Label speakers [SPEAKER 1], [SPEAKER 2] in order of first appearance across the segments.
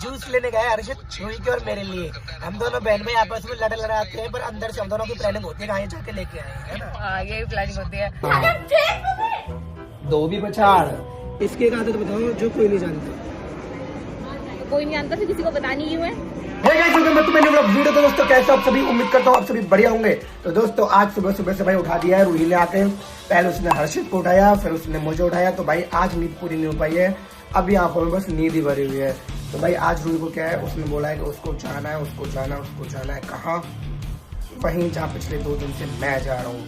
[SPEAKER 1] Juice लेने गए हर्षित रूही के और मेरे लिए। हम दोनों बहन भाई आपस में लड़ाते हैं, पर अंदर से हम दोनों की प्लानिंग होती है कहाँ जाके लेके आए, है ना?
[SPEAKER 2] हाँ, यही प्लानिंग होती है।
[SPEAKER 1] दो भी बचाड़। इसकी एक आदत बताओ जो कोई नहीं जानता।
[SPEAKER 2] कोई नहीं जानता, फिर किसी को बतानी ही है।
[SPEAKER 1] वीडियो तो दोस्तों कैसे आप सभी, उम्मीद करता हूँ आप सभी बढ़िया होंगे। तो दोस्तों आज सुबह सुबह से भाई उठा दिया है रूही ने आके। पहले उसने हर्षित को उठाया, फिर उसने मुझे उठाया। तो भाई आज नींद पूरी नहीं हो पाई है, अभी आंखों में बस नींद ही भरी हुई है। तो भाई आज रूही को क्या है, उसने बोला है कि उसको जाना है, उसको जाना है कहाँ? वहीं जहाँ पिछले 2 दिन से मैं जा रहा हूँ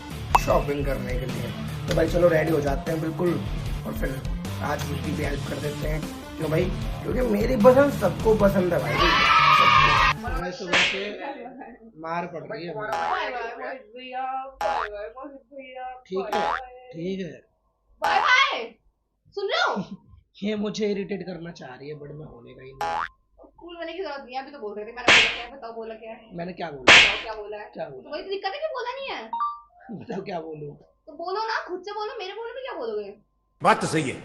[SPEAKER 1] शॉपिंग करने के लिए। तो भाई चलो रेडी हो जाते हैं बिल्कुल, और फिर आज रूही की भी हेल्प कर देते हैं। क्यों भाई? क्योंकि मेरी पसंद सबको पसंद है भाई। सुबह से मार पड़ रही है। ठीक है
[SPEAKER 2] बाय बाय। सुन रहे हो?
[SPEAKER 1] ये मुझे इरिटेट करना चाह रही है, बट मैं होने का ही नहीं।
[SPEAKER 2] कूल होने की जरूरत नहीं है, अभी तो बोल रहे थे। मैंने बोला क्या है? बताओ, बोला क्या है?
[SPEAKER 1] मैंने क्या बोला?
[SPEAKER 2] क्या बोला है?
[SPEAKER 1] क्या बोला?
[SPEAKER 2] वही तो दिक्कत है कि बोला नहीं है।
[SPEAKER 1] बताओ क्या बोलूं?
[SPEAKER 2] तो बोलो ना, खुद से बोलो। मेरे बोलने में क्या बोलोगे?
[SPEAKER 3] बात तो सही है।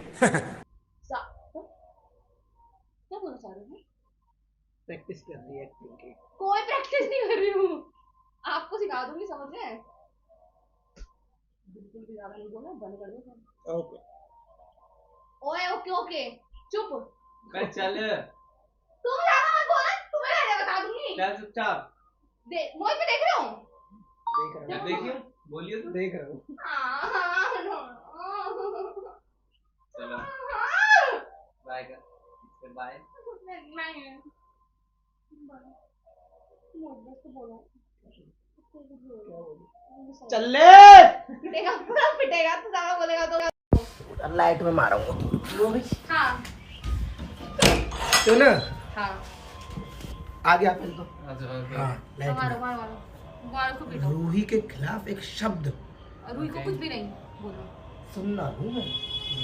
[SPEAKER 2] क्या बोलना चाह रहे हो?
[SPEAKER 1] प्रैक्टिस कर रही है एक्टिंग की।
[SPEAKER 2] कोई प्रैक्टिस नहीं कर रही हूँ, आपको सिखा दूंगी, समझ रहे हैं? बिल्कुल भी ज्यादा नहीं बोलना, बंद कर दो।
[SPEAKER 1] ओके
[SPEAKER 2] ओए ओके चुप।
[SPEAKER 4] चल
[SPEAKER 2] तुम ज्यादा मत बोलना, तुम्हें पहले बता दूंगी।
[SPEAKER 4] चल चुपचाप
[SPEAKER 2] मोहित पे देख रहे हो?
[SPEAKER 1] देख रहा हूँ।
[SPEAKER 4] देखियो, बोलिए तो।
[SPEAKER 1] देख रहा हूँ।
[SPEAKER 4] चलो बाय कर, फिर बाय।
[SPEAKER 1] चल ले।
[SPEAKER 2] पिटेगा, पूरा पिटेगा। तू ज्यादा बोलेगा तो
[SPEAKER 1] लाइट में मारूंगा।
[SPEAKER 2] हाँ
[SPEAKER 1] तो ना
[SPEAKER 2] हाँ
[SPEAKER 1] आगे आप तो
[SPEAKER 4] अच्छा
[SPEAKER 1] लाइट
[SPEAKER 2] मारो
[SPEAKER 1] में
[SPEAKER 2] मारो मारो मारो को पिटो।
[SPEAKER 1] रूही के खिलाफ एक शब्द
[SPEAKER 2] रूही को कुछ भी नहीं बोलो।
[SPEAKER 1] सुनना हूँ मैं।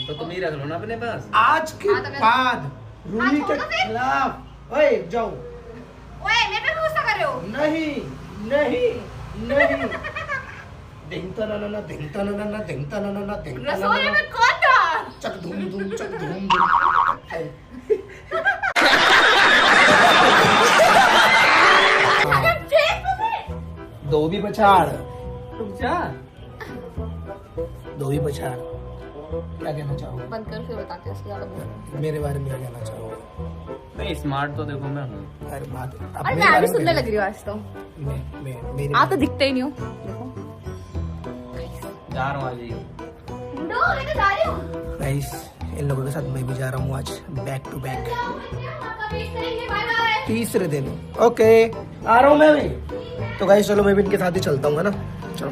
[SPEAKER 4] तो तुम ही रख लो ना अपने पास।
[SPEAKER 1] आज के
[SPEAKER 2] हाँ, तो मैं-
[SPEAKER 1] बाद रूही के
[SPEAKER 2] छोड़ो फिर।
[SPEAKER 1] खिलाफ ओए जाओ।
[SPEAKER 2] ओए मेरे पे गुस्सा कर रहे हो?
[SPEAKER 1] नहीं धिंगता ना धिंगता ना
[SPEAKER 2] रसोई में कौन था?
[SPEAKER 1] चक धूम दो भी बचाड़।
[SPEAKER 4] रुक जा।
[SPEAKER 1] दो ही बचाड़। क्या कहना चाहोगे?
[SPEAKER 2] बंद कर, फिर बताते हैं। ज्यादा बोल
[SPEAKER 1] मेरे बारे में क्या कहना चाहोगे?
[SPEAKER 4] नहीं, स्मार्ट तो देखो मैं हूँ।
[SPEAKER 1] अरे बात
[SPEAKER 2] अरे मैं भी सुनने लग रही हूँ आज तो।
[SPEAKER 1] मेरे
[SPEAKER 2] आप तो दिखते ही नहीं हो। देखो
[SPEAKER 4] जा रहा हूँ आज ही।
[SPEAKER 2] ढूंढो, मैं तो जा रही हूँ।
[SPEAKER 1] गाइस इन लोगों के साथ मैं भी जा रहा हूँ आज back to back
[SPEAKER 2] bye bye.
[SPEAKER 1] तीसरे दिन। ओके आ रहा हूँ मैं भी। तो गाइस चलो मैं भी इनके साथ ही चलता हूँ, है ना? चलो।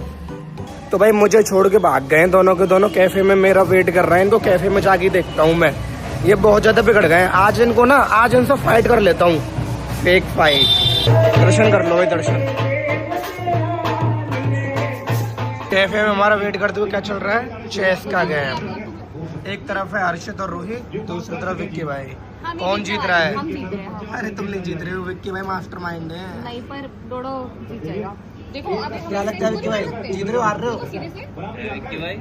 [SPEAKER 1] तो भाई मुझे छोड़ के भाग गए दोनों के दोनों। कैफे में मेरा वेट कर रहे हैं, इनको कैफे में जाके देखता हूँ मैं। ये बहुत ज्यादा बिगड़ गए हैं। आज इनसे फाइट कर लेता हूँ, फेक फाइट। दर्शन कर लो भाई, दर्शन। कैफे में हमारा वेट करते हुए क्या चल रहा है? चेस का गेम। एक तरफ है हर्षित और रूही, दूसरी तरफ विक्की भाई। कौन जीत रहा है?
[SPEAKER 2] हम जीत रहे हैं।
[SPEAKER 1] अरे तुम नहीं जीत रहे हो, विक्की भाई मास्टरमाइंड है।
[SPEAKER 2] नहीं, पर डोडो जीत जाएगा। देखो अब
[SPEAKER 1] क्या लगता है विक्की भाई, जीत रहे हो हार रहे हो?
[SPEAKER 4] विक्की भाई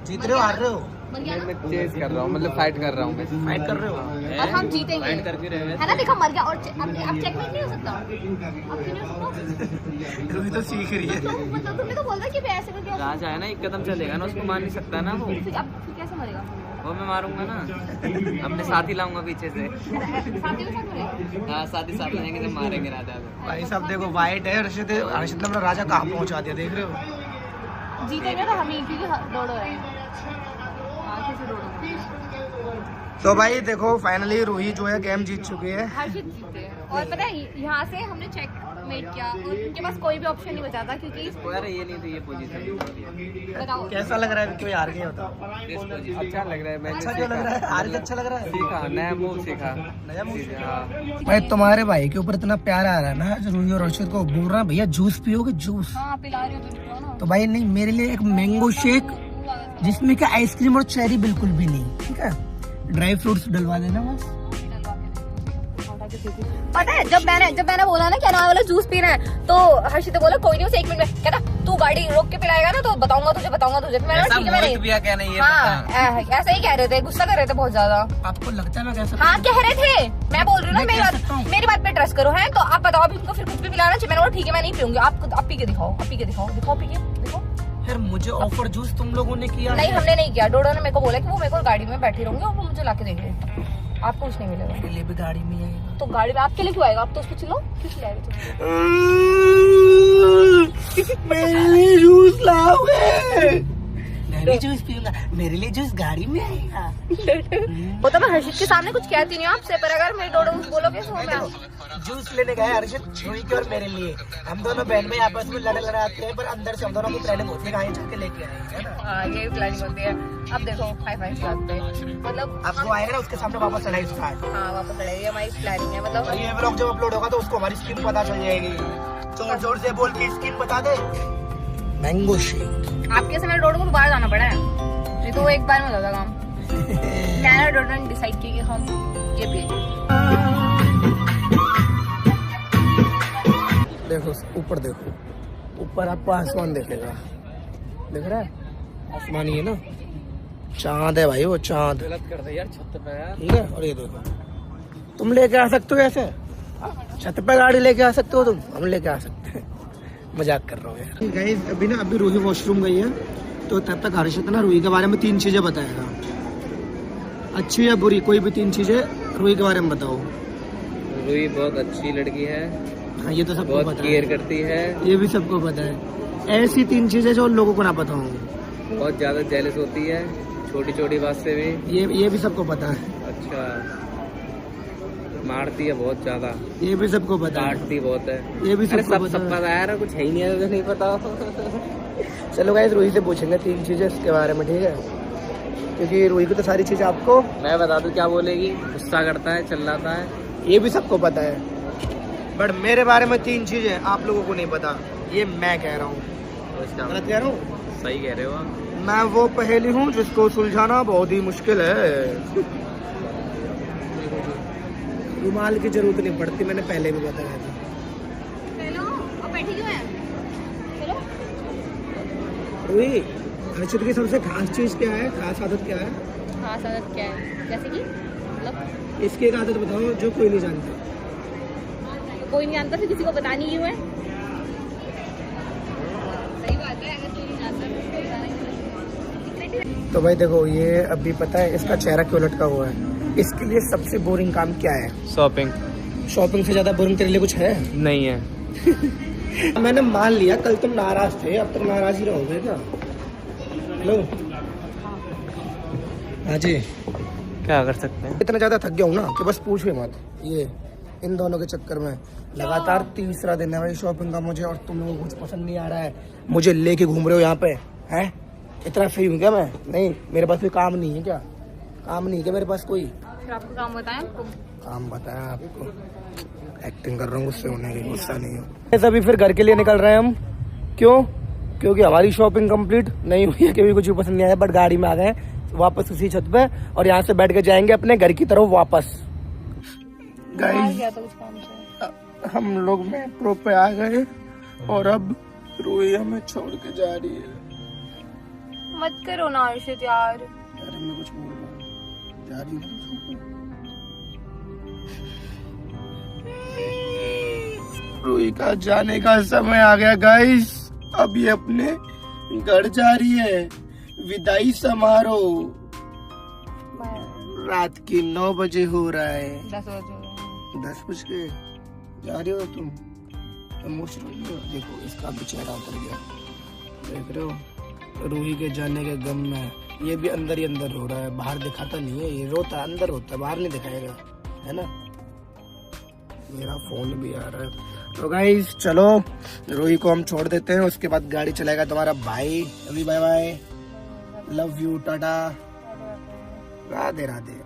[SPEAKER 1] जीत रहे हो हार रहे हो?
[SPEAKER 4] मैं चेस कर रहा हूँ, मतलब फाइट कर रहा हूँ मैं।
[SPEAKER 1] फाइट कर रहे हो?
[SPEAKER 2] और हम जीतेंगे,
[SPEAKER 4] फाइट करके रहे
[SPEAKER 2] है ना? देखो मर गया। और अब चेकमेट नहीं हो सकता। अब क्यों नहीं हो सकता?
[SPEAKER 1] रूही तो सीख रही है।
[SPEAKER 2] मतलब तुमने तो बोला कि ऐसे करके
[SPEAKER 4] राजा है ना, एक कदम चलेगा ना, उसको मार नहीं सकता ना वो।
[SPEAKER 2] फिर कैसे मरेगा?
[SPEAKER 4] वो मैं मारूंगा ना, अपने साथ ही लाऊंगा पीछे से।
[SPEAKER 2] साथी के साथ मरेगा।
[SPEAKER 4] हाँ, साथ ही साथ लाएंगे, जब मारेंगे राजा को।
[SPEAKER 1] भाई साहब देखो वाइट है हर्षित ने अपना राजा कहाँ पहुँचा दिया, देख रहे हो?
[SPEAKER 2] जीतेंगे तो हम ही, क्योंकि डोडो है। आगे से डोडो।
[SPEAKER 1] तो भाई देखो फाइनली रूही जो है गेम जीत चुकी है।
[SPEAKER 2] हर्षित जीते। और पता है यहाँ से हमने चेकमेट किया और उनके पास कोई भी ऑप्शन नहीं बचा था, क्योंकि
[SPEAKER 4] अरे ये नहीं थी, ये पोजीशन।
[SPEAKER 2] बताओ
[SPEAKER 1] कैसा लग रहा है विक्की भाई हार गए? बताओ।
[SPEAKER 4] अच्छा लग रहा है। मैं
[SPEAKER 1] अच्छा क्यों लग रहा है? हार के अच्छा लग रहा है?
[SPEAKER 4] सीखा, नया मूव सीखा।
[SPEAKER 1] नया मूव
[SPEAKER 4] हाँ।
[SPEAKER 1] भाई तुम्हारे भाई के ऊपर इतना प्यार आ रहा है ना, जो रूही और हर्षित को बोल रहा है भैया जूस पियोगे जूस।
[SPEAKER 2] हाँ पिला रही हो तो निकलो ना।
[SPEAKER 1] तो भाई नहीं, मेरे लिए एक मैंगो शेक जिसमें क्या आइसक्रीम और चेरी बिल्कुल भी नहीं, ठीक है? ड्राई फ्रूट्स डलवा देना बस।
[SPEAKER 2] पता है जब मैंने बोला ना क्या नाम वाला जूस पीना है, तो हर्षित ने बोला कोई नहीं, उसे 1 मिनट में कहता तू गाड़ी रोक के पिलाएगा ना तो बताऊंगा तुझे। फिर मैंने बोला, ठीक है मैं नहीं।
[SPEAKER 4] क्या नहीं है
[SPEAKER 2] हाँ ऐसा ही कह रहे थे, गुस्सा कर रहे थे बहुत ज्यादा।
[SPEAKER 1] आपको लगता है मैं कैसा?
[SPEAKER 2] हाँ कह रहे थे, मैं बोल रही हूँ ना मेरी बात पे ट्रस्ट करो है। तो आप बताओ अभी उनको फिर कुछ भी पिलाना चाहिए। मैंने बोला ठीक है मैं नहीं पीऊंगी, आप पी के दिखाओ, पी के दिखाओ, पी के देखो।
[SPEAKER 1] फिर मुझे ऑफर जूस तुम लोगों ने किया?
[SPEAKER 2] नहीं हमने नहीं किया, डोडो ने मेरे को बोला कि वो मेरे को गाड़ी में बैठी रहूंगी और वो मुझे लाके देंगे, आपको कुछ नहीं मिलेगा।
[SPEAKER 1] मेरे लिए भी गाड़ी में आएगा
[SPEAKER 2] तो गाड़ी में आपके लिए क्यों आएगा? आप तो उसको चिल्लो, क्यों चिल्लाएगा?
[SPEAKER 1] मेरे लिए जूस लाओगे? मैं भी जूस पीऊंगा, मेरे लिए जूस गाड़ी में आएगा।
[SPEAKER 2] वो तो मैं हर्षित के सामने कुछ कहती नहीं हूँ आपसे, पर अगर मेरे डोडो बोलोगे तो मैं
[SPEAKER 1] जूस लेने गए हर्षित रूही के और मेरे लिए। हम दोनों बहन में आपस में लड़ाते हैं, पर अंदर से हम दोनों की प्लानिंग होती है कहीं जाके लेके आए, है ना?
[SPEAKER 2] हाँ ये प्लानिंग होती है। अब देखो हाई चलाते हैं, मतलब
[SPEAKER 1] आपको आएगा ना उसके सामने वापस लड़ाई स्टार्ट।
[SPEAKER 2] हाँ वापस लड़ेगी, हमारी प्लानिंग है। मतलब
[SPEAKER 1] ये व्लॉग जब अपलोड होगा तो उसको हमारी स्किन पता चल जाएगी। जोर जोर से बोल के स्किन बता दे। Mango shake.
[SPEAKER 2] आपके समय डोडो को दोबारा जाना पड़ा है, नहीं तो वो एक बार में होता काम। मैंने डोडो ने डिसाइड किया कि हम ये पिए।
[SPEAKER 1] देखो ऊपर देखो, ऊपर आपको आसमान दिखेगा, दिख रहा है? आसमान ही है ना, चांद है भाई, वो चांद।
[SPEAKER 4] गलत कर दे यार छत पे यार।
[SPEAKER 1] ठीक है, और ये देखो तुम लेके आ सकते हो ऐसे, छत पे गाड़ी लेके आ सकते हो तुम, हम लेके आ सकते हैं। मजाक कर रहा हूँ यार। गाइस अभी रूही वॉशरूम गई है, तो तब तक हर्षित ना रूही के बारे में 3 चीजें बताएगा, अच्छी या बुरी, कोई भी 3 चीजें रूही के बारे में बताओ।
[SPEAKER 4] रूही बहुत अच्छी लड़की है,
[SPEAKER 1] हाँ ये तो सबको
[SPEAKER 4] बहुत
[SPEAKER 1] पता
[SPEAKER 4] केयर
[SPEAKER 1] है,
[SPEAKER 4] करती है,
[SPEAKER 1] ये भी सबको पता है। ऐसी 3 चीजें जो लोगों को ना पता हो।
[SPEAKER 4] बहुत ज्यादा जेलस होती है छोटी छोटी बात से भी।
[SPEAKER 1] ये भी सबको पता है।
[SPEAKER 4] अच्छा, मारती है बहुत ज्यादा,
[SPEAKER 1] ये भी सबको पता है।
[SPEAKER 4] डांटती बहुत है,
[SPEAKER 1] ये भी
[SPEAKER 4] अरे
[SPEAKER 1] सबको
[SPEAKER 4] सब
[SPEAKER 1] पता है।
[SPEAKER 4] पता है यार, कुछ है ही नहीं है तो नहीं पता।
[SPEAKER 1] चलो गाइस रूही से पूछेंगे 3 चीजें इसके बारे में, ठीक है? क्योंकि रूही को तो सारी चीजें आपको
[SPEAKER 4] मैं बता दूं क्या बोलेगी, गुस्सा करता है, चिल्लाता है,
[SPEAKER 1] ये भी सबको पता है, बट मेरे बारे में 3 चीजें आप लोगों को नहीं पता, ये मैं कह रहा हूँ। गलत कह रहा हूँ?
[SPEAKER 4] सही कह रहे हो आप।
[SPEAKER 1] मैं वो पहेली हूँ जिसको सुलझाना बहुत ही मुश्किल है। रुमाल की जरूरत नहीं पड़ती, मैंने पहले भी बताया था।
[SPEAKER 2] हेलो, अब बैठी क्यों है? हेलो,
[SPEAKER 1] रूही, हर्षित की सबसे खास चीज क्या है, खास आदत क्या है?
[SPEAKER 2] खास आदत क्या है? जैसे कि मतलब
[SPEAKER 1] इसकी एक आदत बताओ जो कोई नहीं जानता।
[SPEAKER 2] कोई नहीं जानता, फिर किसी को बतानी क्यों है? सही बात है, अगर कोई नहीं जानता तो उसको बताना क्यों है?
[SPEAKER 1] तो भाई देखो, ये अभी पता है इसका चेहरा क्यों लटका हुआ है? इसके लिए सबसे बोरिंग काम क्या है?
[SPEAKER 4] शॉपिंग।
[SPEAKER 1] शॉपिंग से ज्यादा बोरिंग तेरे लिए कुछ है?
[SPEAKER 4] नहीं है।
[SPEAKER 1] मैंने मान लिया कल तुम नाराज थे, अब तुम नाराज ही रहोगे क्या? हेलो हाँ जी,
[SPEAKER 4] क्या कर सकते हैं।
[SPEAKER 1] इतना ज्यादा थक गया हूँ ना कि बस पूछ ही मत। ये इन दोनों के चक्कर में लगातार 3रा दिन है भाई शॉपिंग का मुझे, और तुम लोगों को कुछ पसंद नहीं आ रहा है, मुझे लेके घूम रहे हो यहाँ पे हैं? इतना फ्री हूँ क्या मैं? नहीं, मेरे पास कोई काम नहीं है क्या? काम नहीं है क्या मेरे पास कोई?
[SPEAKER 2] फिर आपको काम बताएं आपको?
[SPEAKER 1] काम बताया आपको, एक्टिंग कर रहा हूँ, गुस्से होने की, गुस्सा नहीं हो। अभी फिर घर के लिए निकल रहे हैं हम, क्यों? क्योंकि हमारी शॉपिंग कंप्लीट नहीं हुई है, क्योंकि कुछ भी पसंद नहीं आया, बट गाड़ी में आ गए वापस उसी छत पे, और यहाँ से बैठ के जाएंगे अपने घर की तरफ वापस। गाइस
[SPEAKER 2] गया था कुछ काम से।
[SPEAKER 1] हम लोग मेट्रो पे आ गए, और अब रूही हमें छोड़ के जा रही है।
[SPEAKER 2] मत करो ना अर्षित यार।
[SPEAKER 1] यार मैं कुछ बोल रहा हूँ, जा रही है रूही का जाने का समय आ गया गाइस, अब ये अपने घर जा रही है। विदाई समारोह रात के 9 बजे हो रहा है।
[SPEAKER 2] 10 बजे
[SPEAKER 1] 10 बज के जा रही हो तुम? इमोशनल हो, देखो इसका भी चेहरा उतर गया, देख रहे हो? रूही के जाने के गम में ये भी अंदर ही अंदर हो रहा है, बाहर दिखाता नहीं है, ये रोता अंदर होता है, बाहर नहीं दिखाएगा, है ना? मेरा फोन भी आ रहा है। तो गाइस चलो रूही को हम छोड़ देते हैं, उसके बाद गाड़ी चलाएगा तुम्हारा भाई। अभी bye bye, love you, tata, Radhe Radhe.